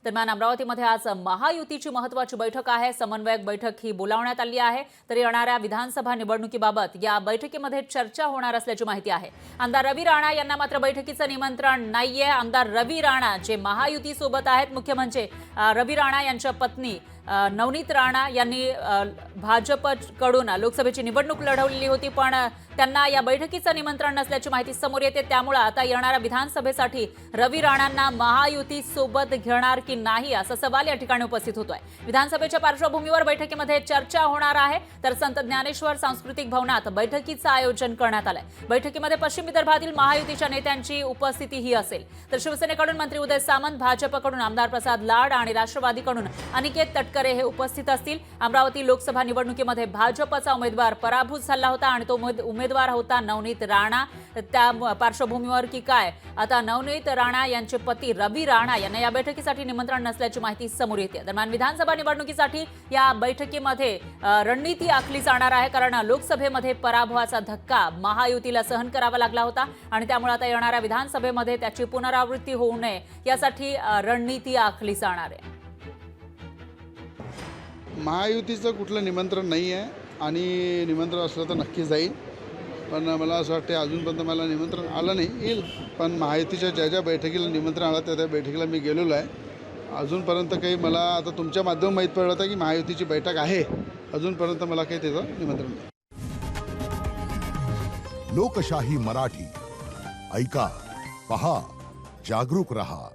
दरम्यान अमरावतीमध्ये आज महायुतीची महत्त्वाची बैठक आहे। समन्वयक बैठक ही बोलावण्यात आली आहे। तर येणाऱ्या विधानसभा निवडणुकीबाबत या बैठकीमध्ये चर्चा होणार असल्याची माहिती आहे। आमदार रवी राणा यांना मात्र बैठकीचं निमंत्रण नाहीये। आमदार रवी राणा जे महायुती सोबत आहेत, मुख्य म्हणजे रवी राणा यांच्या पत्नी नवनीत राणा यांनी भाजपकडून लोकसभेची निवडणूक लढवलेली होती, पण त्यांना या बैठकीचं निमंत्रण नसल्याची माहिती समोर येते। त्यामुळे आता येणाऱ्या विधानसभेसाठी रवी राणांना महायुती सोबत घेणार की नाही असा सवाल या ठिकाणी उपस्थित होतोय। विधानसभेच्या पार्श्वभूमीवर बैठकीमध्ये चर्चा होणार आहे। तर संत ज्ञानेश्वर सांस्कृतिक भवनात बैठकीचं आयोजन करण्यात आलंय। बैठकीमध्ये पश्चिम विदर्भातील महायुतीच्या नेत्यांची उपस्थितीही असेल। तर शिवसेनेकडून मंत्री उदय सामंत, भाजपकडून आमदार प्रसाद लाड आणि राष्ट्रवादीकडून अनिकेत तटकरे हे उपस्थित असतील। अमरावती लोकसभा निवडणुकीमध्ये भाजपचा उमेदवार पराभूत झाला होता आणि तो उमेदवार होता नवनीत राणा। त्या पार्श्वभूमीवर की काय आता नवनीत राणा यांचे पती रवी राणा यांना या बैठकीसाठी निमंत्रण नसल्याची माहिती समोर येते। दरम्यान विधानसभा निवडणुकीसाठी या बैठकीमध्ये रणनीती आखली जाणार आहे, कारण लोकसभेमध्ये पराभवाचा धक्का महायुतीला सहन करावा लागला होता आणि त्यामुळे आता येणाऱ्या विधानसभेमध्ये त्याची पुनरावृत्ती होऊ नये यासाठी रणनीती आखली जाणार आहे। महायुतीचं कुठलं निमंत्रण नाही आहे आणि निमंत्रण असलं तर नक्की जाईल, पण मला असं वाटते अजूनपर्यंत मला निमंत्रण आलं नाही। येईल, पण महायुतीच्या ज्या ज्या बैठकीला निमंत्रण आलं त्या बैठकीला मी गेलेलो आहे। अजूनपर्यंत काही मला आता तुमच्या माध्यमातून माहीत पडलं होतं की महायुतीची बैठक आहे, अजूनपर्यंत मला काही त्याचं निमंत्रण नाही। लोकशाही मराठी ऐका, पहा, जागरूक रहा।